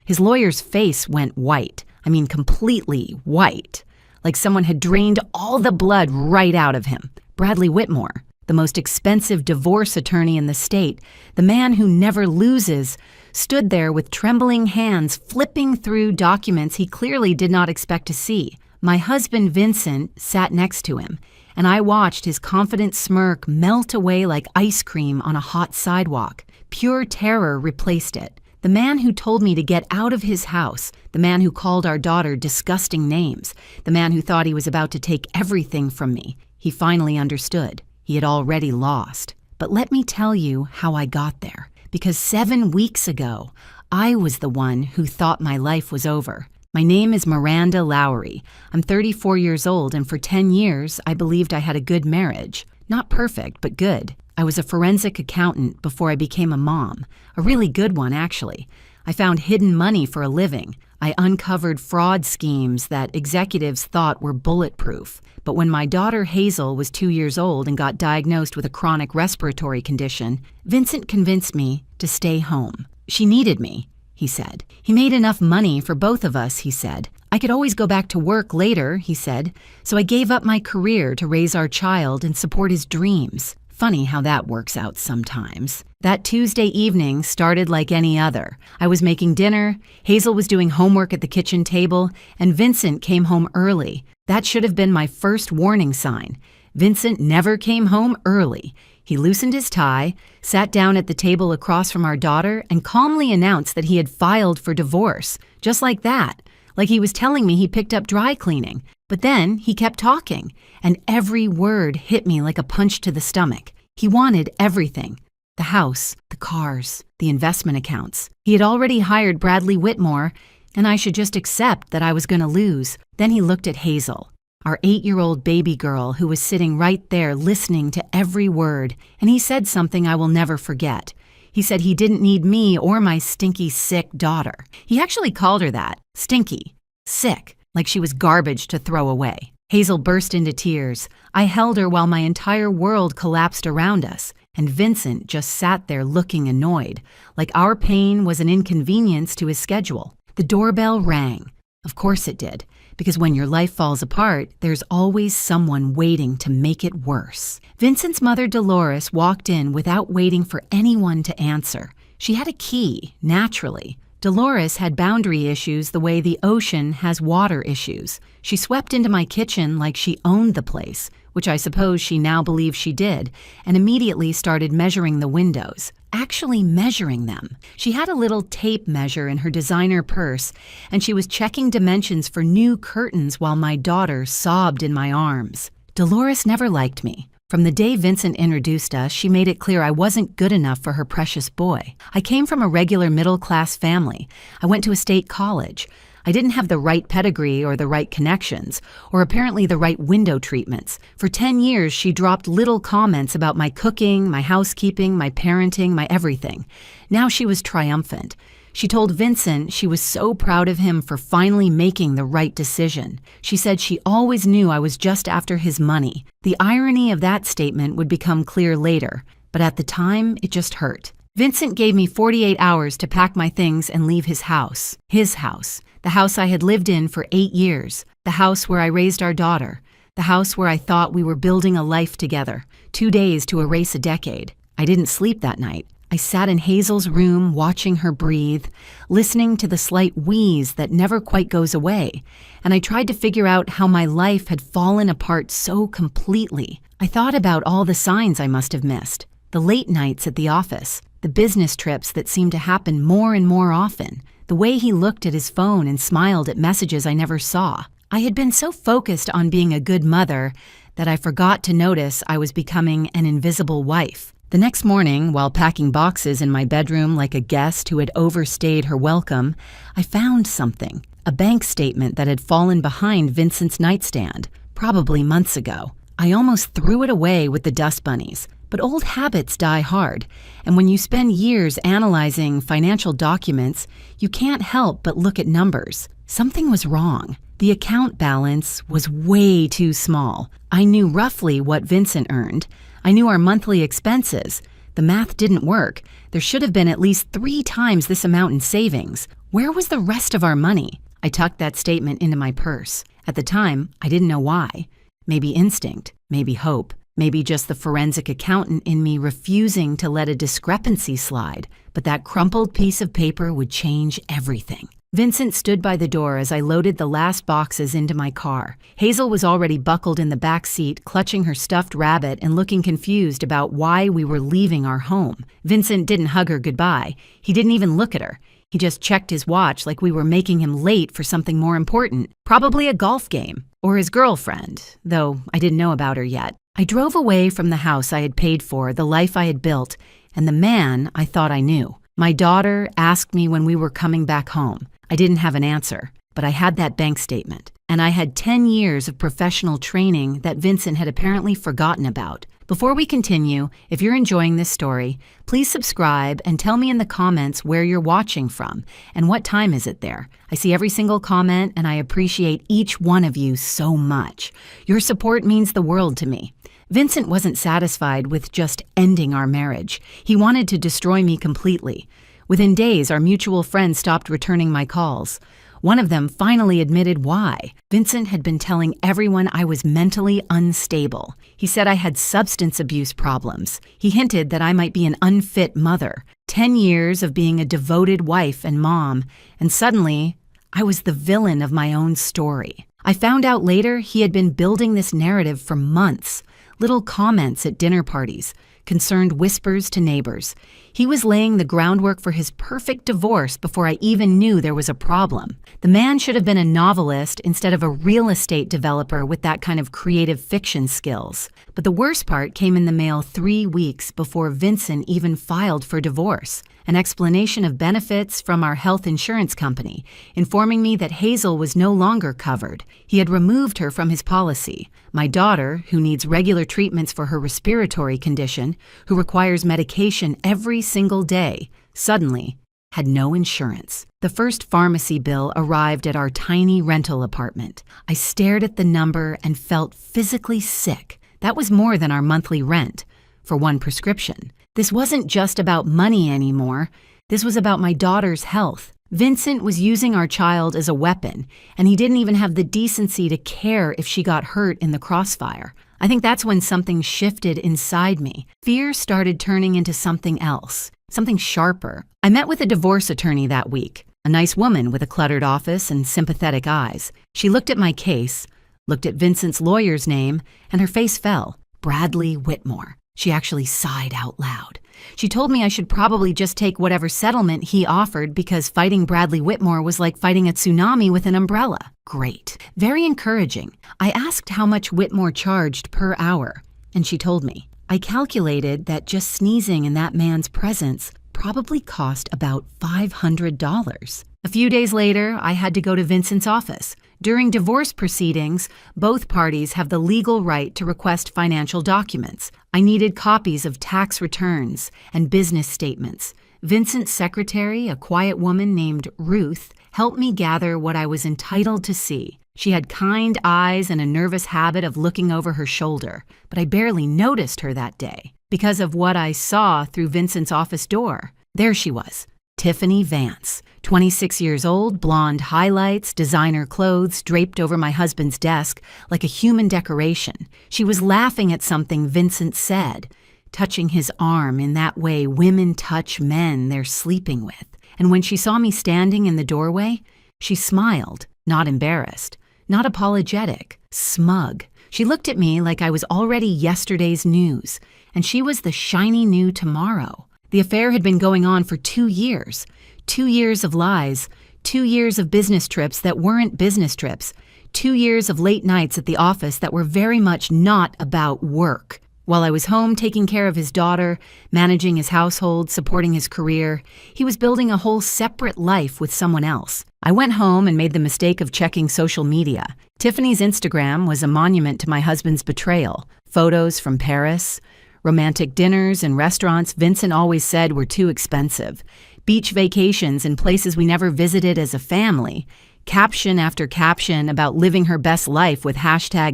His lawyer's face went white. I mean, completely white. Like someone had drained all the blood right out of him. Bradley Whitmore, the most expensive divorce attorney in the state, the man who never loses, stood there with trembling hands flipping through documents he clearly did not expect to see. My husband Vincent sat next to him, and I watched his confident smirk melt away like ice cream on a hot sidewalk. Pure terror replaced it. The man who told me to get out of his house, the man who called our daughter disgusting names, the man who thought he was about to take everything from me. He finally understood. He had already lost. But let me tell you how I got there. Because 7 weeks ago, I was the one who thought my life was over. My name is Miranda Lowry. I'm 34 years old, and for 10 years, I believed I had a good marriage. Not perfect, but good. I was a forensic accountant before I became a mom. A really good one, actually. I found hidden money for a living. I uncovered fraud schemes that executives thought were bulletproof. But when my daughter Hazel was 2 years old and got diagnosed with a chronic respiratory condition, Vincent convinced me to stay home. She needed me, he said. He made enough money for both of us, he said. I could always go back to work later, he said. So I gave up my career to raise our child and support his dreams. Funny how that works out sometimes. That Tuesday evening started like any other. I was making dinner, Hazel was doing homework at the kitchen table, and Vincent came home early. That should have been my first warning sign. Vincent never came home early. He loosened his tie, sat down at the table across from our daughter, and calmly announced that he had filed for divorce. Just like that. Like he was telling me he picked up dry cleaning. But then he kept talking, and every word hit me like a punch to the stomach. He wanted everything. The house, the cars, the investment accounts. He had already hired Bradley Whitmore, and I should just accept that I was going to lose. Then he looked at Hazel, our 8-year-old baby girl who was sitting right there listening to every word, and he said something I will never forget. He said he didn't need me or my stinky, sick daughter. He actually called her that, stinky, sick, like she was garbage to throw away. Hazel burst into tears. I held her while my entire world collapsed around us, and Vincent just sat there looking annoyed, like our pain was an inconvenience to his schedule. The doorbell rang. Of course it did, because when your life falls apart, there's always someone waiting to make it worse. Vincent's mother, Dolores, walked in without waiting for anyone to answer. She had a key, naturally. Dolores had boundary issues the way the ocean has water issues. She swept into my kitchen like she owned the place, which I suppose she now believes she did, and immediately started measuring the windows. Actually measuring them. She had a little tape measure in her designer purse, and she was checking dimensions for new curtains while my daughter sobbed in my arms. Dolores never liked me. From the day Vincent introduced us, she made it clear I wasn't good enough for her precious boy. I came from a regular middle-class family. I went to a state college. I didn't have the right pedigree or the right connections, or apparently the right window treatments. For 10 years, she dropped little comments about my cooking, my housekeeping, my parenting, my everything. Now she was triumphant. She told Vincent she was so proud of him for finally making the right decision. She said she always knew I was just after his money. The irony of that statement would become clear later, but at the time, it just hurt. Vincent gave me 48 hours to pack my things and leave his house. His house. The house I had lived in for 8 years. The house where I raised our daughter. The house where I thought we were building a life together. 2 days to erase a decade. I didn't sleep that night. I sat in Hazel's room watching her breathe, listening to the slight wheeze that never quite goes away, and I tried to figure out how my life had fallen apart so completely. I thought about all the signs I must have missed, the late nights at the office, the business trips that seemed to happen more and more often, the way he looked at his phone and smiled at messages I never saw. I had been so focused on being a good mother that I forgot to notice I was becoming an invisible wife. The next morning, while packing boxes in my bedroom like a guest who had overstayed her welcome, I found something, a bank statement that had fallen behind Vincent's nightstand, probably months ago. I almost threw it away with the dust bunnies, but old habits die hard, and when you spend years analyzing financial documents, you can't help but look at numbers. Something was wrong. The account balance was way too small. I knew roughly what Vincent earned. I knew our monthly expenses. The math didn't work. There should have been at least 3 times this amount in savings. Where was the rest of our money? I tucked that statement into my purse. At the time, I didn't know why. Maybe instinct, maybe hope, maybe just the forensic accountant in me refusing to let a discrepancy slide. But that crumpled piece of paper would change everything. Vincent stood by the door as I loaded the last boxes into my car. Hazel was already buckled in the back seat, clutching her stuffed rabbit and looking confused about why we were leaving our home. Vincent didn't hug her goodbye. He didn't even look at her. He just checked his watch like we were making him late for something more important, probably a golf game, or his girlfriend, though I didn't know about her yet. I drove away from the house I had paid for, the life I had built, and the man I thought I knew. My daughter asked me when we were coming back home. I didn't have an answer, but I had that bank statement, and I had 10 years of professional training that Vincent had apparently forgotten about. Before we continue, if you're enjoying this story, please subscribe and tell me in the comments where you're watching from and what time is it there. I see every single comment and I appreciate each one of you so much. Your support means the world to me. Vincent wasn't satisfied with just ending our marriage. He wanted to destroy me completely. Within days, our mutual friends stopped returning my calls. One of them finally admitted why. Vincent had been telling everyone I was mentally unstable. He said I had substance abuse problems. He hinted that I might be an unfit mother. 10 years of being a devoted wife and mom, and suddenly, I was the villain of my own story. I found out later he had been building this narrative for months. Little comments at dinner parties, concerned whispers to neighbors. He was laying the groundwork for his perfect divorce before I even knew there was a problem. The man should have been a novelist instead of a real estate developer with that kind of creative fiction skills. But the worst part came in the mail 3 weeks before Vincent even filed for divorce. An explanation of benefits from our health insurance company, informing me that Hazel was no longer covered. He had removed her from his policy. My daughter, who needs regular treatments for her respiratory condition, who requires medication every single day, suddenly had no insurance. The first pharmacy bill arrived at our tiny rental apartment. I stared at the number and felt physically sick. That was more than our monthly rent for one prescription. This wasn't just about money anymore. This was about my daughter's health. Vincent was using our child as a weapon, and he didn't even have the decency to care if she got hurt in the crossfire. I think that's when something shifted inside me. Fear started turning into something else, something sharper. I met with a divorce attorney that week, a nice woman with a cluttered office and sympathetic eyes. She looked at my case, looked at Vincent's lawyer's name, and her face fell. Bradley Whitmore. She actually sighed out loud. She told me I should probably just take whatever settlement he offered because fighting Bradley Whitmore was like fighting a tsunami with an umbrella. Great. Very encouraging. I asked how much Whitmore charged per hour, and she told me. I calculated that just sneezing in that man's presence probably cost about $500. A few days later, I had to go to Vincent's office. During divorce proceedings, both parties have the legal right to request financial documents. I needed copies of tax returns and business statements. Vincent's secretary, a quiet woman named Ruth, helped me gather what I was entitled to see. She had kind eyes and a nervous habit of looking over her shoulder, but I barely noticed her that day because of what I saw through Vincent's office door. There she was, Tiffany Vance, 26 years old, blonde highlights, designer clothes draped over my husband's desk like a human decoration. She was laughing at something Vincent said, touching his arm in that way women touch men they're sleeping with. And when she saw me standing in the doorway, she smiled, not embarrassed, not apologetic, smug. She looked at me like I was already yesterday's news, and she was the shiny new tomorrow. The affair had been going on for 2 years. 2 years of lies, 2 years of business trips that weren't business trips, 2 years of late nights at the office that were very much not about work. While I was home taking care of his daughter, managing his household, supporting his career, he was building a whole separate life with someone else. I went home and made the mistake of checking social media. Tiffany's Instagram was a monument to my husband's betrayal. Photos from Paris, romantic dinners and restaurants Vincent always said were too expensive. beach vacations in places we never visited as a family, caption after caption about living her best life with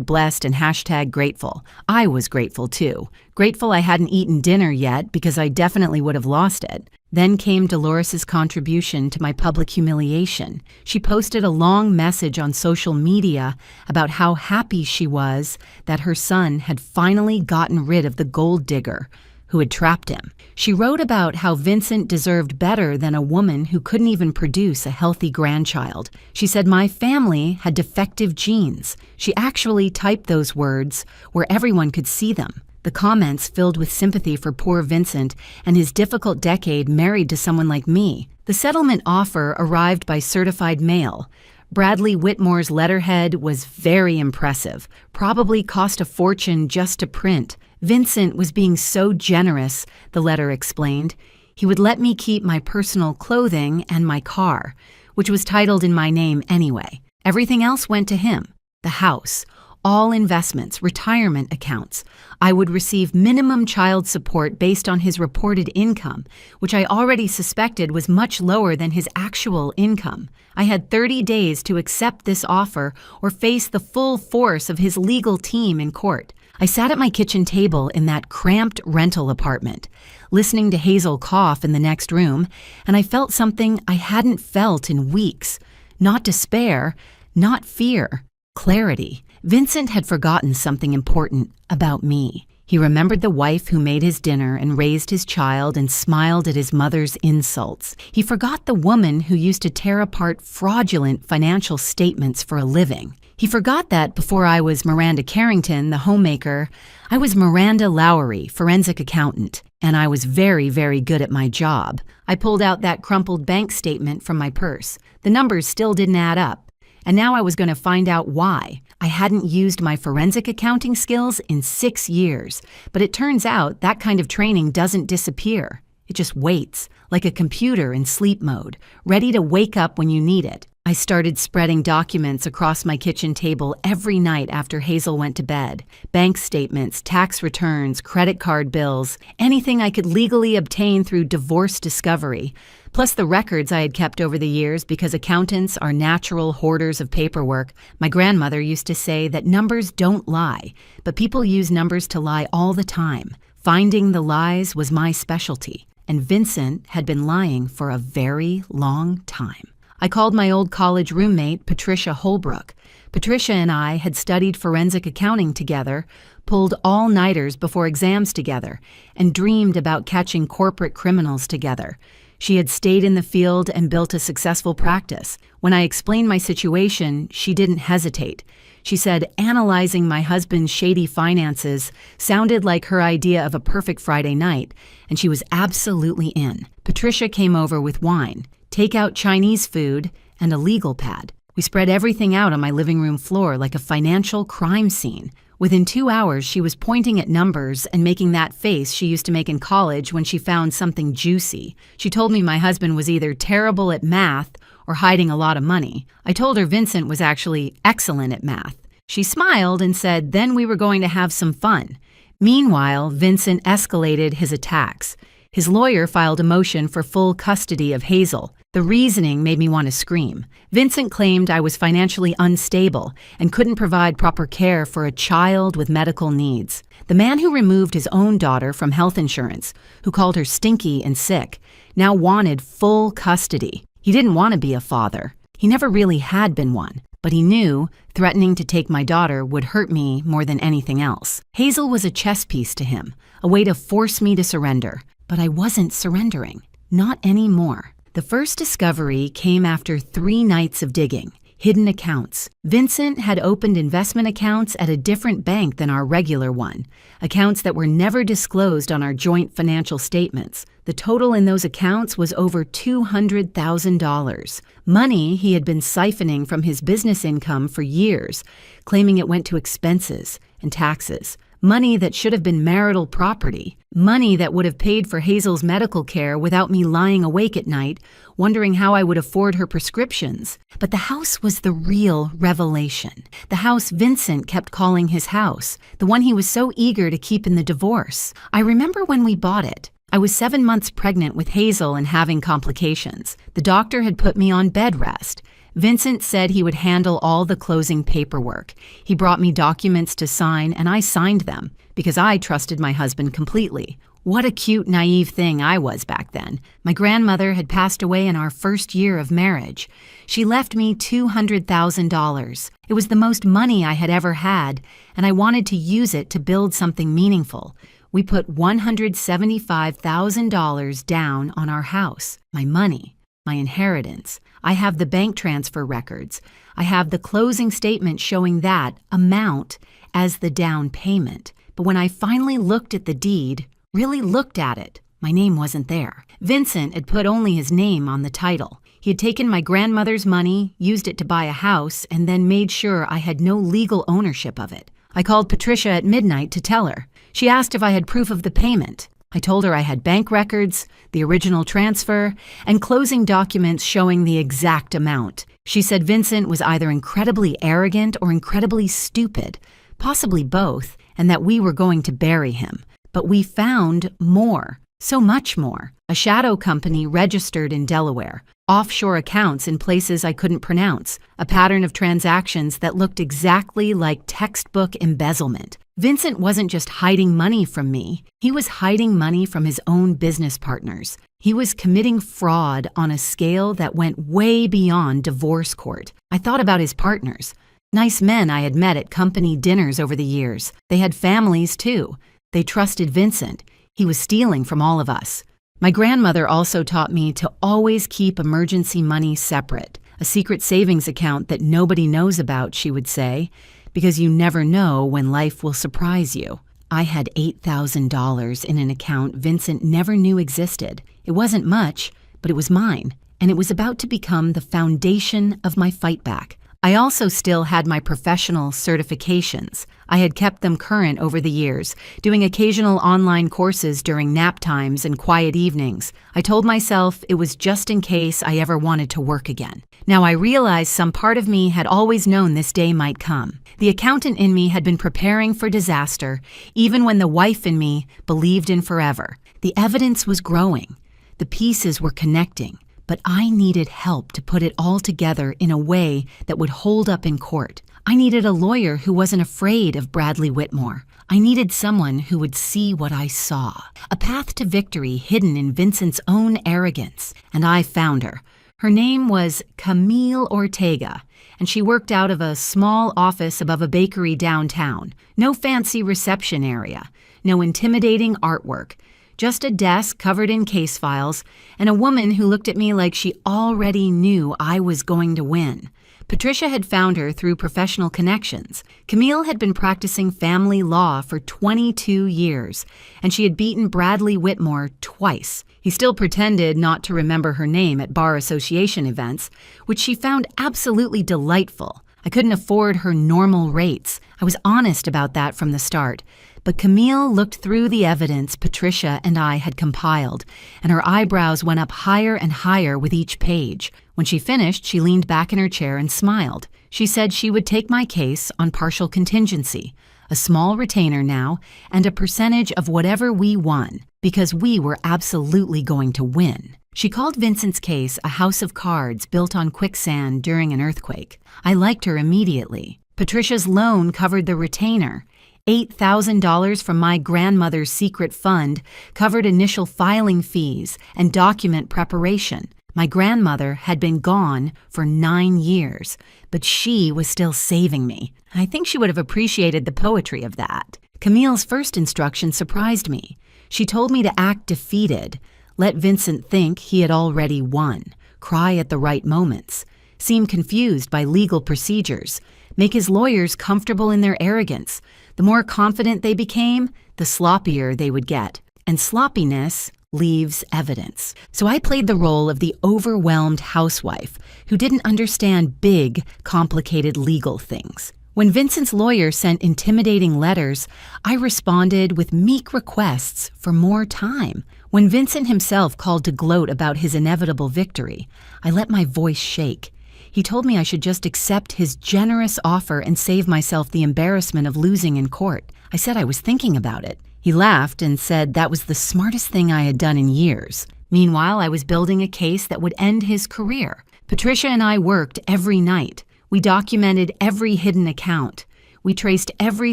#blessed and #grateful. I was grateful too. Grateful I hadn't eaten dinner yet because I definitely would have lost it. Then came Dolores's contribution to my public humiliation. She posted a long message on social media about how happy she was that her son had finally gotten rid of the gold digger who had trapped him. She wrote about how Vincent deserved better than a woman who couldn't even produce a healthy grandchild. She said my family had defective genes. She actually typed those words where everyone could see them. The comments filled with sympathy for poor Vincent and his difficult decade married to someone like me. The settlement offer arrived by certified mail. Bradley Whitmore's letterhead was very impressive, probably cost a fortune just to print. Vincent was being so generous, the letter explained. He would let me keep my personal clothing and my car, which was titled in my name anyway. Everything else went to him. The house, all investments, retirement accounts. I would receive minimum child support based on his reported income, which I already suspected was much lower than his actual income. I had 30 days to accept this offer or face the full force of his legal team in court. I sat at my kitchen table in that cramped rental apartment, listening to Hazel cough in the next room, and I felt something I hadn't felt in weeks. Not despair, not fear, clarity. Vincent had forgotten something important about me. He remembered the wife who made his dinner and raised his child and smiled at his mother's insults. He forgot the woman who used to tear apart fraudulent financial statements for a living. He forgot that before I was Miranda Carrington, the homemaker, I was Miranda Lowry, forensic accountant, and I was very, very good at my job. I pulled out that crumpled bank statement from my purse. The numbers still didn't add up, and now I was going to find out why. I hadn't used my forensic accounting skills in 6 years, but it turns out that kind of training doesn't disappear. It just waits, like a computer in sleep mode, ready to wake up when you need it. I started spreading documents across my kitchen table every night after Hazel went to bed. Bank statements, tax returns, credit card bills, anything I could legally obtain through divorce discovery, plus the records I had kept over the years because accountants are natural hoarders of paperwork. My grandmother used to say that numbers don't lie, but people use numbers to lie all the time. Finding the lies was my specialty, and Vincent had been lying for a very long time. I called my old college roommate, Patricia Holbrook. Patricia and I had studied forensic accounting together, pulled all-nighters before exams together, and dreamed about catching corporate criminals together. She had stayed in the field and built a successful practice. When I explained my situation, she didn't hesitate. She said analyzing my husband's shady finances sounded like her idea of a perfect Friday night, and she was absolutely in. Patricia came over with wine, takeout Chinese food, and a legal pad. We spread everything out on my living room floor like a financial crime scene. Within 2 hours, she was pointing at numbers and making that face she used to make in college when she found something juicy. She told me my husband was either terrible at math or hiding a lot of money. I told her Vincent was actually excellent at math. She smiled and said then we were going to have some fun. Meanwhile, Vincent escalated his attacks. His lawyer filed a motion for full custody of Hazel. The reasoning made me want to scream. Vincent claimed I was financially unstable and couldn't provide proper care for a child with medical needs. The man who removed his own daughter from health insurance, who called her stinky and sick, now wanted full custody. He didn't want to be a father. He never really had been one, but he knew threatening to take my daughter would hurt me more than anything else. Hazel was a chess piece to him, a way to force me to surrender. But I wasn't surrendering. Not anymore. The first discovery came after 3 nights of digging. Hidden accounts. Vincent had opened investment accounts at a different bank than our regular one, accounts that were never disclosed on our joint financial statements. The total in those accounts was over $200,000. Money he had been siphoning from his business income for years, claiming it went to expenses and taxes. Money that should have been marital property. Money that would have paid for Hazel's medical care without me lying awake at night, wondering how I would afford her prescriptions. But the house was the real revelation. The house Vincent kept calling his house, the one he was so eager to keep in the divorce. I remember when we bought it. I was 7 months pregnant with Hazel and having complications. The doctor had put me on bed rest. Vincent said he would handle all the closing paperwork. He brought me documents to sign, and I signed them because I trusted my husband completely. What a cute, naive thing I was back then. My grandmother had passed away in our first year of marriage. She left me $200,000. It was the most money I had ever had, and I wanted to use it to build something meaningful. We put $175,000 down on our house, my money, my inheritance. I have the bank transfer records. I have the closing statement showing that amount as the down payment. But when I finally looked at the deed, really looked at it, my name wasn't there. Vincent had put only his name on the title. He had taken my grandmother's money, used it to buy a house, and then made sure I had no legal ownership of it. I called Patricia at midnight to tell her. She asked if I had proof of the payment. I told her I had bank records, the original transfer, and closing documents showing the exact amount. She said Vincent was either incredibly arrogant or incredibly stupid, possibly both, and that we were going to bury him. But we found more, so much more. A shadow company registered in Delaware, offshore accounts in places I couldn't pronounce, a pattern of transactions that looked exactly like textbook embezzlement. Vincent wasn't just hiding money from me, he was hiding money from his own business partners. He was committing fraud on a scale that went way beyond divorce court. I thought about his partners. Nice men I had met at company dinners over the years. They had families too. They trusted Vincent. He was stealing from all of us. My grandmother also taught me to always keep emergency money separate. A secret savings account that nobody knows about, she would say, because you never know when life will surprise you. I had $8,000 in an account Vincent never knew existed. It wasn't much, but it was mine, and it was about to become the foundation of my fight back. I also still had my professional certifications. I had kept them current over the years, doing occasional online courses during nap times and quiet evenings. I told myself it was just in case I ever wanted to work again. Now I realized some part of me had always known this day might come. The accountant in me had been preparing for disaster, even when the wife in me believed in forever. The evidence was growing. The pieces were connecting. But I needed help to put it all together in a way that would hold up in court. I needed a lawyer who wasn't afraid of Bradley Whitmore. I needed someone who would see what I saw, a path to victory hidden in Vincent's own arrogance. And I found her. Her name was Camille Ortega, and she worked out of a small office above a bakery downtown. No fancy reception area, no intimidating artwork. Just a desk covered in case files, and a woman who looked at me like she already knew I was going to win. Patricia had found her through professional connections. Camille had been practicing family law for 22 years, and she had beaten Bradley Whitmore twice. He still pretended not to remember her name at bar association events, which she found absolutely delightful. I couldn't afford her normal rates. I was honest about that from the start. But Camille looked through the evidence Patricia and I had compiled, and her eyebrows went up higher and higher with each page. When she finished, she leaned back in her chair and smiled. She said she would take my case on partial contingency, a small retainer now, and a percentage of whatever we won, because we were absolutely going to win. She called Vincent's case a house of cards built on quicksand during an earthquake. I liked her immediately. Patricia's loan covered the retainer. $8,000 from my grandmother's secret fund covered initial filing fees and document preparation. My grandmother had been gone for 9 years, but she was still saving me. I think she would have appreciated the poetry of that. Camille's first instruction surprised me. She told me to act defeated, let Vincent think he had already won, cry at the right moments, seem confused by legal procedures, make his lawyers comfortable in their arrogance. The more confident they became, the sloppier they would get. And sloppiness leaves evidence. So I played the role of the overwhelmed housewife who didn't understand big, complicated legal things. When Vincent's lawyer sent intimidating letters, I responded with meek requests for more time. When Vincent himself called to gloat about his inevitable victory, I let my voice shake. He told me I should just accept his generous offer and save myself the embarrassment of losing in court. I said I was thinking about it. He laughed and said that was the smartest thing I had done in years. Meanwhile, I was building a case that would end his career. Patricia and I worked every night. We documented every hidden account. We traced every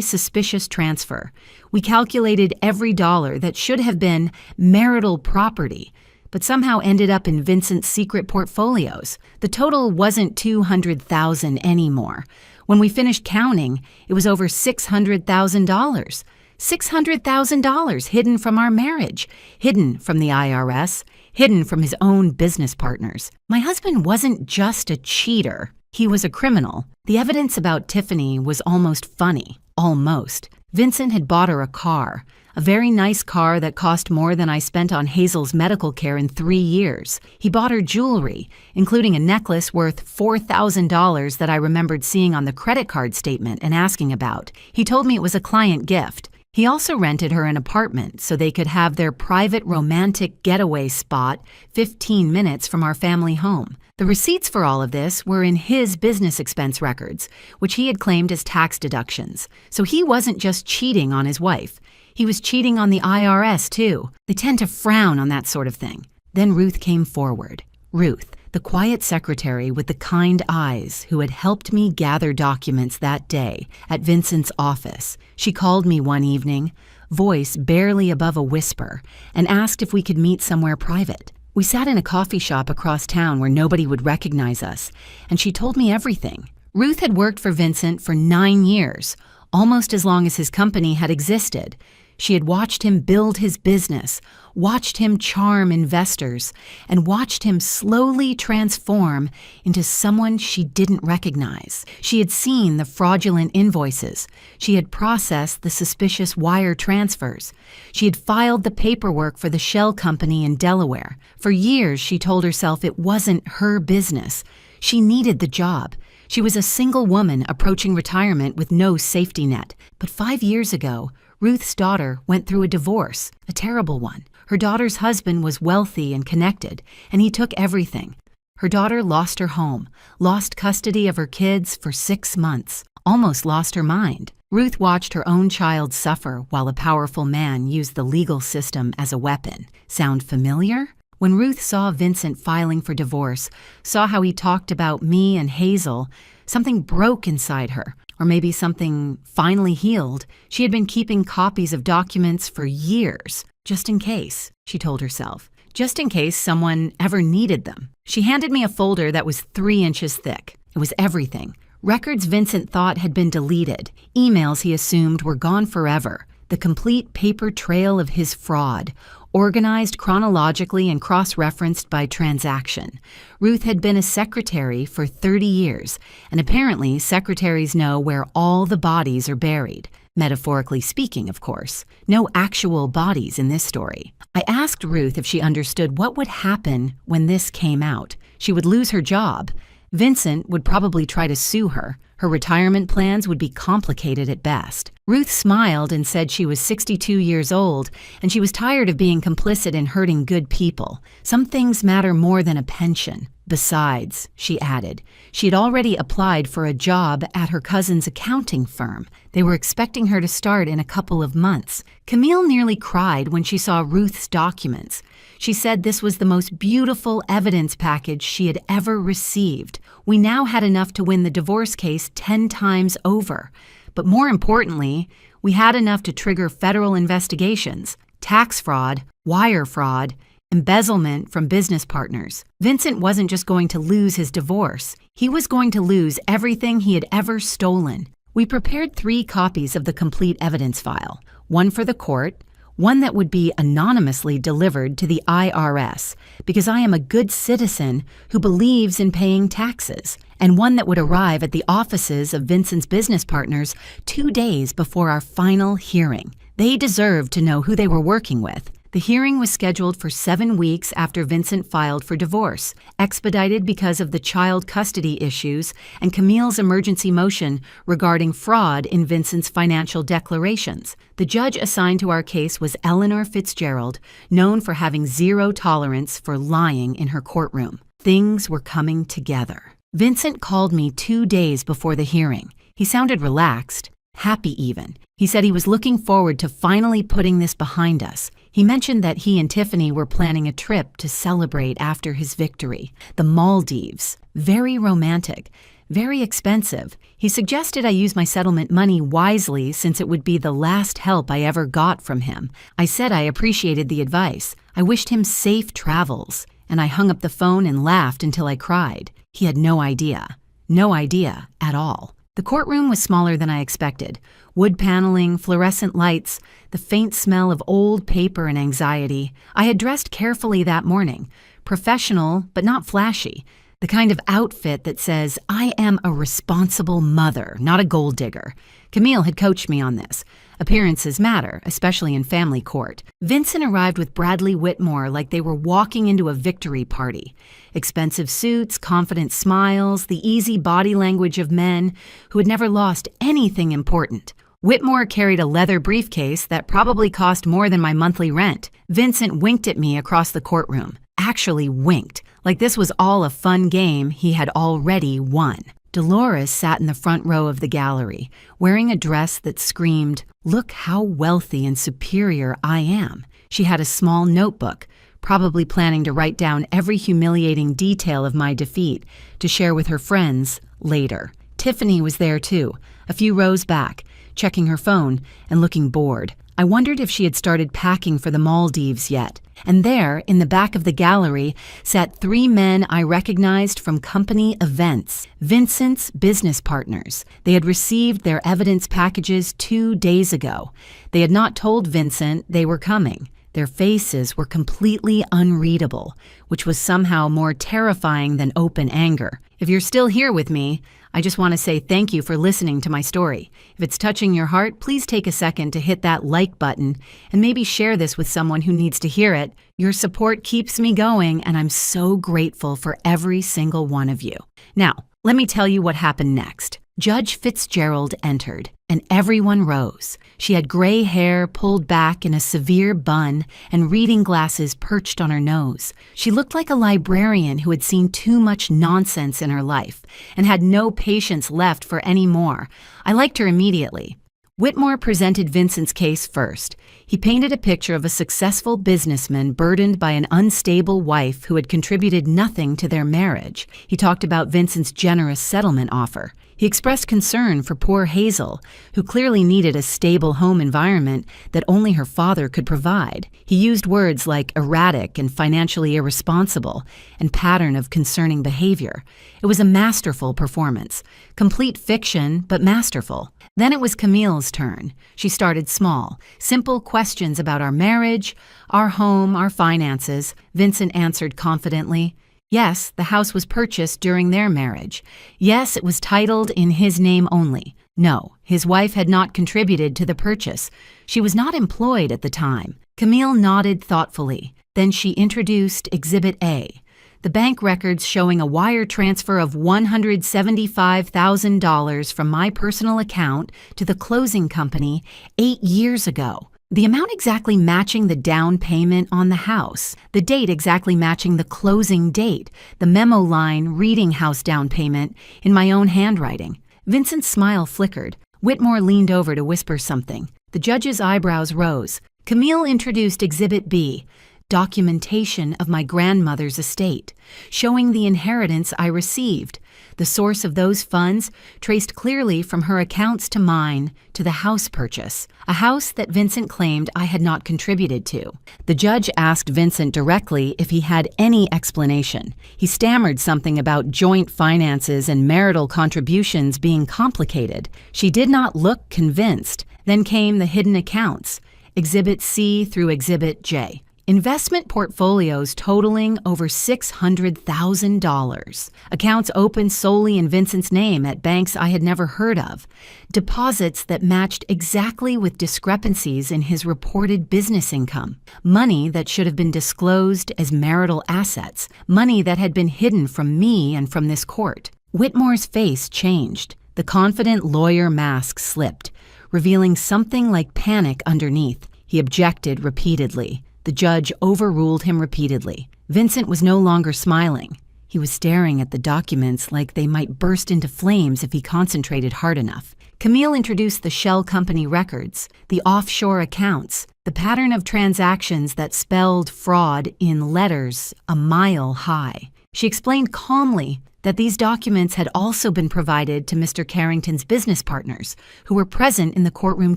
suspicious transfer. We calculated every dollar that should have been marital property, but somehow ended up in Vincent's secret portfolios. The total wasn't $200,000 anymore. When we finished counting, it was over $600,000. $600,000 hidden from our marriage, hidden from the IRS, hidden from his own business partners. My husband wasn't just a cheater. He was a criminal. The evidence about Tiffany was almost funny. Almost. Vincent had bought her a car. A very nice car that cost more than I spent on Hazel's medical care in 3 years. He bought her jewelry, including a necklace worth $4,000 that I remembered seeing on the credit card statement and asking about. He told me it was a client gift. He also rented her an apartment so they could have their private romantic getaway spot 15 minutes from our family home. The receipts for all of this were in his business expense records, which he had claimed as tax deductions. So he wasn't just cheating on his wife. He was cheating on the IRS, too. They tend to frown on that sort of thing. Then Ruth came forward. Ruth, the quiet secretary with the kind eyes who had helped me gather documents that day at Vincent's office. She called me one evening, voice barely above a whisper, and asked if we could meet somewhere private. We sat in a coffee shop across town where nobody would recognize us, and she told me everything. Ruth had worked for Vincent for 9 years, almost as long as his company had existed. She had watched him build his business, watched him charm investors, and watched him slowly transform into someone she didn't recognize. She had seen the fraudulent invoices. She had processed the suspicious wire transfers. She had filed the paperwork for the shell company in Delaware. For years, she told herself it wasn't her business. She needed the job. She was a single woman approaching retirement with no safety net. But 5 years ago, Ruth's daughter went through a divorce, a terrible one. Her daughter's husband was wealthy and connected, and he took everything. Her daughter lost her home, lost custody of her kids for 6 months, almost lost her mind. Ruth watched her own child suffer while a powerful man used the legal system as a weapon. Sound familiar? When Ruth saw Vincent filing for divorce, saw how he talked about me and Hazel, something broke inside her. Or maybe something finally healed. She had been keeping copies of documents for years, just in case, she told herself. Just in case someone ever needed them. She handed me a folder that was 3 inches thick. It was everything. Records Vincent thought had been deleted. Emails he assumed were gone forever. The complete paper trail of his fraud, organized chronologically and cross-referenced by transaction. Ruth had been a secretary for 30 years, and apparently secretaries know where all the bodies are buried. Metaphorically speaking, of course. No actual bodies in this story. I asked Ruth if she understood what would happen when this came out. She would lose her job. Vincent would probably try to sue her. Her retirement plans would be complicated at best. Ruth smiled and said she was 62 years old and she was tired of being complicit in hurting good people. Some things matter more than a pension. Besides, she added, she had already applied for a job at her cousin's accounting firm. They were expecting her to start in a couple of months. Camille nearly cried when she saw Ruth's documents. She said this was the most beautiful evidence package she had ever received. We now had enough to win the divorce case 10 times over. But more importantly, we had enough to trigger federal investigations, tax fraud, wire fraud, embezzlement from business partners. Vincent wasn't just going to lose his divorce. He was going to lose everything he had ever stolen. We prepared 3 copies of the complete evidence file, one for the court, one that would be anonymously delivered to the IRS, because I am a good citizen who believes in paying taxes, and one that would arrive at the offices of Vincent's business partners 2 days before our final hearing. They deserved to know who they were working with. The hearing was scheduled for 7 weeks after Vincent filed for divorce, expedited because of the child custody issues and Camille's emergency motion regarding fraud in Vincent's financial declarations. The judge assigned to our case was Eleanor Fitzgerald, known for having zero tolerance for lying in her courtroom. Things were coming together. Vincent called me 2 days before the hearing. He sounded relaxed, happy even. He said he was looking forward to finally putting this behind us. He mentioned that he and Tiffany were planning a trip to celebrate after his victory. The Maldives. Very romantic. Very expensive. He suggested I use my settlement money wisely since it would be the last help I ever got from him. I said I appreciated the advice. I wished him safe travels. And I hung up the phone and laughed until I cried. He had no idea. No idea at all. The courtroom was smaller than I expected. Wood paneling, fluorescent lights, the faint smell of old paper and anxiety. I had dressed carefully that morning. Professional, but not flashy. The kind of outfit that says, I am a responsible mother, not a gold digger. Camille had coached me on this. Appearances matter, especially in family court. Vincent arrived with Bradley Whitmore like they were walking into a victory party. Expensive suits, confident smiles, the easy body language of men who had never lost anything important. Whitmore carried a leather briefcase that probably cost more than my monthly rent. Vincent winked at me across the courtroom. Actually winked, like this was all a fun game he had already won. Dolores sat in the front row of the gallery, wearing a dress that screamed, "Look how wealthy and superior I am." She had a small notebook, probably planning to write down every humiliating detail of my defeat to share with her friends later. Tiffany was there too, a few rows back, checking her phone and looking bored. I wondered if she had started packing for the Maldives yet. And there, in the back of the gallery, sat 3 men I recognized from company events, Vincent's business partners. They had received their evidence packages 2 days ago. They had not told Vincent they were coming. Their faces were completely unreadable, which was somehow more terrifying than open anger. If you're still here with me, I just want to say thank you for listening to my story. If it's touching your heart, please take a second to hit that like button and maybe share this with someone who needs to hear it. Your support keeps me going, and I'm so grateful for every single one of you. Now, let me tell you what happened next. Judge Fitzgerald entered, and everyone rose. She had gray hair pulled back in a severe bun and reading glasses perched on her nose. She looked like a librarian who had seen too much nonsense in her life and had no patience left for any more. I liked her immediately. Whitmore presented Vincent's case first. He painted a picture of a successful businessman burdened by an unstable wife who had contributed nothing to their marriage. He talked about Vincent's generous settlement offer. He expressed concern for poor Hazel, who clearly needed a stable home environment that only her father could provide. He used words like erratic and financially irresponsible and pattern of concerning behavior. It was a masterful performance. Complete fiction, but masterful. Then it was Camille's turn. She started small. Simple questions about our marriage, our home, our finances. Vincent answered confidently. Yes, the house was purchased during their marriage. Yes, it was titled in his name only. No, his wife had not contributed to the purchase. She was not employed at the time. Camille nodded thoughtfully. Then she introduced Exhibit A, the bank records showing a wire transfer of $175,000 from my personal account to the closing company 8 years ago. The amount exactly matching the down payment on the house, the date exactly matching the closing date, the memo line reading house down payment in my own handwriting. Vincent's smile flickered. Whitmore leaned over to whisper something. The judge's eyebrows rose. Camille introduced Exhibit B, documentation of my grandmother's estate, showing the inheritance I received. The source of those funds traced clearly from her accounts to mine to the house purchase, a house that Vincent claimed I had not contributed to. The judge asked Vincent directly if he had any explanation. He stammered something about joint finances and marital contributions being complicated. She did not look convinced. Then came the hidden accounts, Exhibit C through Exhibit J. Investment portfolios totaling over $600,000. Accounts opened solely in Vincent's name at banks I had never heard of. Deposits that matched exactly with discrepancies in his reported business income. Money that should have been disclosed as marital assets. Money that had been hidden from me and from this court. Whitmore's face changed. The confident lawyer mask slipped, revealing something like panic underneath. He objected repeatedly. The judge overruled him repeatedly. Vincent was no longer smiling. He was staring at the documents like they might burst into flames if he concentrated hard enough. Camille introduced the shell company records, the offshore accounts, the pattern of transactions that spelled fraud in letters a mile high. She explained calmly that these documents had also been provided to Mr. Carrington's business partners, who were present in the courtroom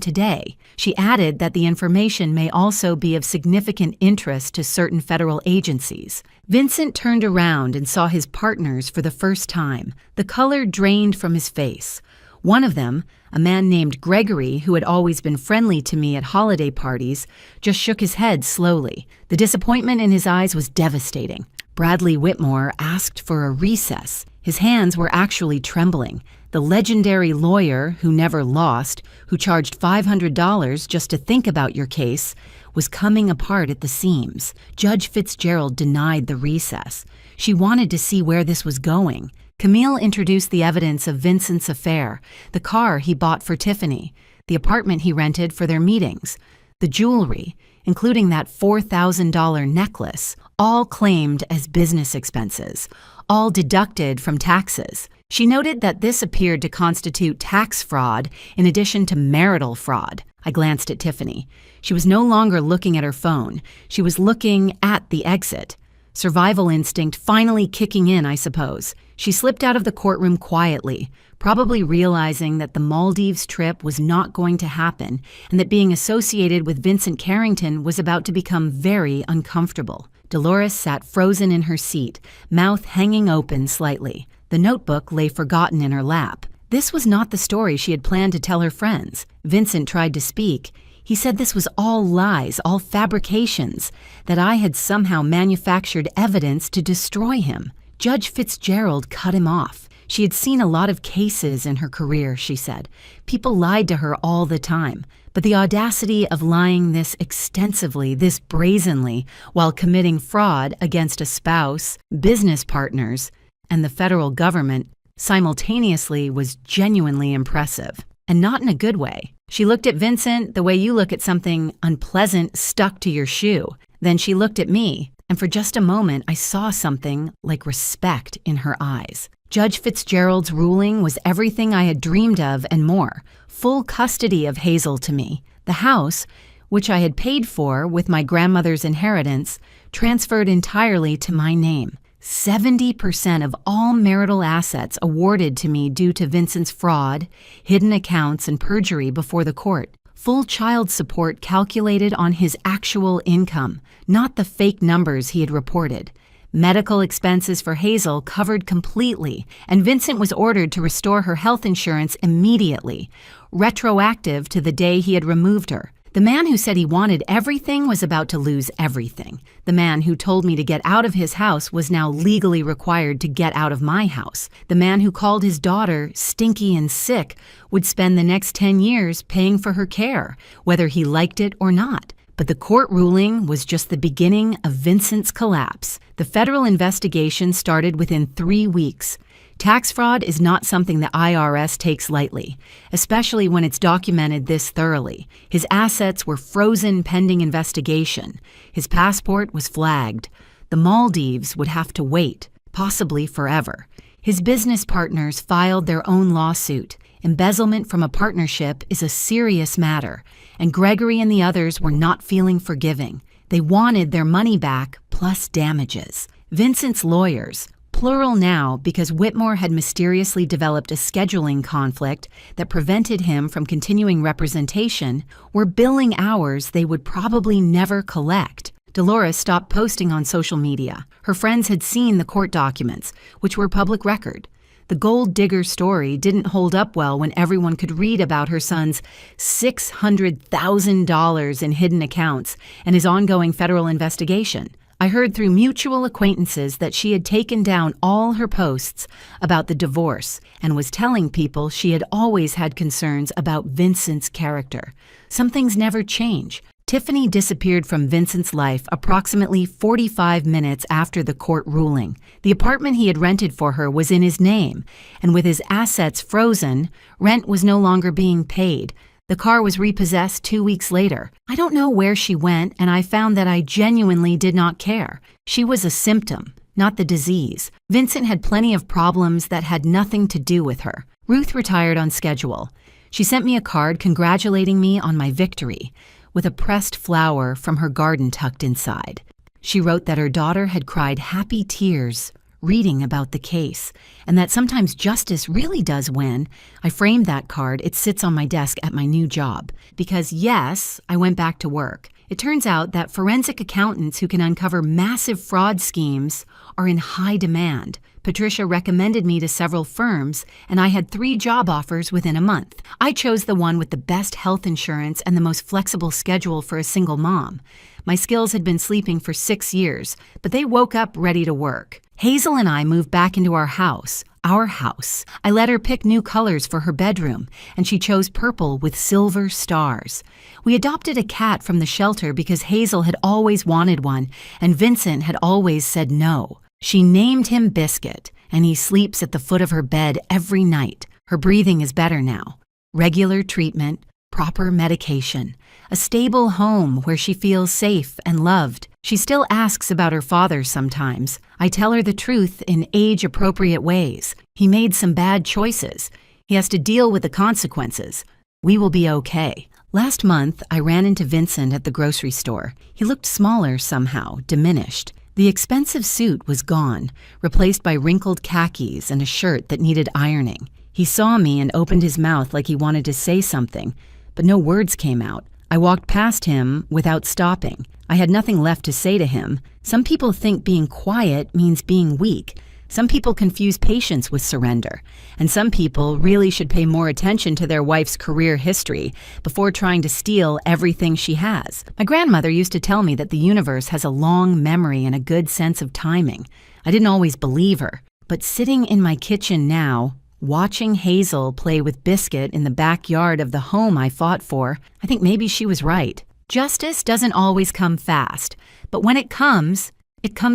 today. She added that the information may also be of significant interest to certain federal agencies. Vincent turned around and saw his partners for the first time. The color drained from his face. One of them, a man named Gregory, who had always been friendly to me at holiday parties, just shook his head slowly. The disappointment in his eyes was devastating. Bradley Whitmore asked for a recess. His hands were actually trembling. The legendary lawyer who never lost, who charged $500 just to think about your case, was coming apart at the seams. Judge Fitzgerald denied the recess. She wanted to see where this was going. Camille introduced the evidence of Vincent's affair, the car he bought for Tiffany, the apartment he rented for their meetings, the jewelry, including that $4,000 necklace, all claimed as business expenses, all deducted from taxes. She noted that this appeared to constitute tax fraud in addition to marital fraud. I glanced at Tiffany. She was no longer looking at her phone. She was looking at the exit. Survival instinct finally kicking in, I suppose. She slipped out of the courtroom quietly, probably realizing that the Maldives trip was not going to happen and that being associated with Vincent Carrington was about to become very uncomfortable. Dolores sat frozen in her seat, mouth hanging open slightly. The notebook lay forgotten in her lap. This was not the story she had planned to tell her friends. Vincent tried to speak. He said this was all lies, all fabrications, that I had somehow manufactured evidence to destroy him. Judge Fitzgerald cut him off. She had seen a lot of cases in her career, she said. People lied to her all the time. But the audacity of lying this extensively, this brazenly, while committing fraud against a spouse, business partners, and the federal government simultaneously was genuinely impressive. And not in a good way. She looked at Vincent the way you look at something unpleasant stuck to your shoe. Then she looked at me, and for just a moment I saw something like respect in her eyes. Judge Fitzgerald's ruling was everything I had dreamed of and more. Full custody of Hazel to me. The house, which I had paid for with my grandmother's inheritance, transferred entirely to my name. 70% of all marital assets awarded to me due to Vincent's fraud, hidden accounts, and perjury before the court. Full child support calculated on his actual income, not the fake numbers he had reported. Medical expenses for Hazel covered completely, and Vincent was ordered to restore her health insurance immediately, retroactive to the day he had removed her. The man who said he wanted everything was about to lose everything. The man who told me to get out of his house was now legally required to get out of my house. The man who called his daughter stinky and sick would spend the next 10 years paying for her care, whether he liked it or not. But the court ruling was just the beginning of Vincent's collapse. The federal investigation started within 3 weeks. Tax fraud is not something the IRS takes lightly, especially when it's documented this thoroughly. His assets were frozen pending investigation. His passport was flagged. The Maldives would have to wait, possibly forever. His business partners filed their own lawsuit. Embezzlement from a partnership is a serious matter, and Gregory and the others were not feeling forgiving. They wanted their money back plus damages. Vincent's lawyers, plural now because Whitmore had mysteriously developed a scheduling conflict that prevented him from continuing representation, were billing hours they would probably never collect. Dolores stopped posting on social media. Her friends had seen the court documents, which were public record. The gold digger story didn't hold up well when everyone could read about her son's $600,000 in hidden accounts and his ongoing federal investigation. I heard through mutual acquaintances that she had taken down all her posts about the divorce and was telling people she had always had concerns about Vincent's character. Some things never change. Tiffany disappeared from Vincent's life approximately 45 minutes after the court ruling. The apartment he had rented for her was in his name, and with his assets frozen, rent was no longer being paid. The car was repossessed 2 weeks later. I don't know where she went, and I found that I genuinely did not care. She was a symptom, not the disease. Vincent had plenty of problems that had nothing to do with her. Ruth retired on schedule. She sent me a card congratulating me on my victory, with a pressed flower from her garden tucked inside. She wrote that her daughter had cried happy tears reading about the case, and that sometimes justice really does win. I framed that card. It sits on my desk at my new job. Because yes, I went back to work. It turns out that forensic accountants who can uncover massive fraud schemes are in high demand. Patricia recommended me to several firms, and I had 3 job offers within a month. I chose the one with the best health insurance and the most flexible schedule for a single mom. My skills had been sleeping for 6 years, but they woke up ready to work. Hazel and I moved back into our house. I let her pick new colors for her bedroom, and she chose purple with silver stars. We adopted a cat from the shelter because Hazel had always wanted one, and Vincent had always said no. She named him Biscuit, and he sleeps at the foot of her bed every night. Her breathing is better now. Regular treatment, proper medication, a stable home where she feels safe and loved. She still asks about her father sometimes. I tell her the truth in age-appropriate ways. He made some bad choices. He has to deal with the consequences. We will be okay. Last month, I ran into Vincent at the grocery store. He looked smaller somehow, diminished. The expensive suit was gone, replaced by wrinkled khakis and a shirt that needed ironing. He saw me and opened his mouth like he wanted to say something, but no words came out. I walked past him without stopping. I had nothing left to say to him. Some people think being quiet means being weak. Some people confuse patience with surrender. And some people really should pay more attention to their wife's career history before trying to steal everything she has. My grandmother used to tell me that the universe has a long memory and a good sense of timing. I didn't always believe her. But sitting in my kitchen now, watching Hazel play with Biscuit in the backyard of the home I fought for, I think maybe she was right. Justice doesn't always come fast, but when it comes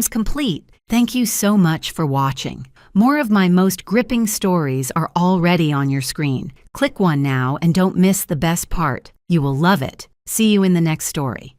complete. Thank you so much for watching. More of my most gripping stories are already on your screen. Click one now and don't miss the best part. You will love it. See you in the next story.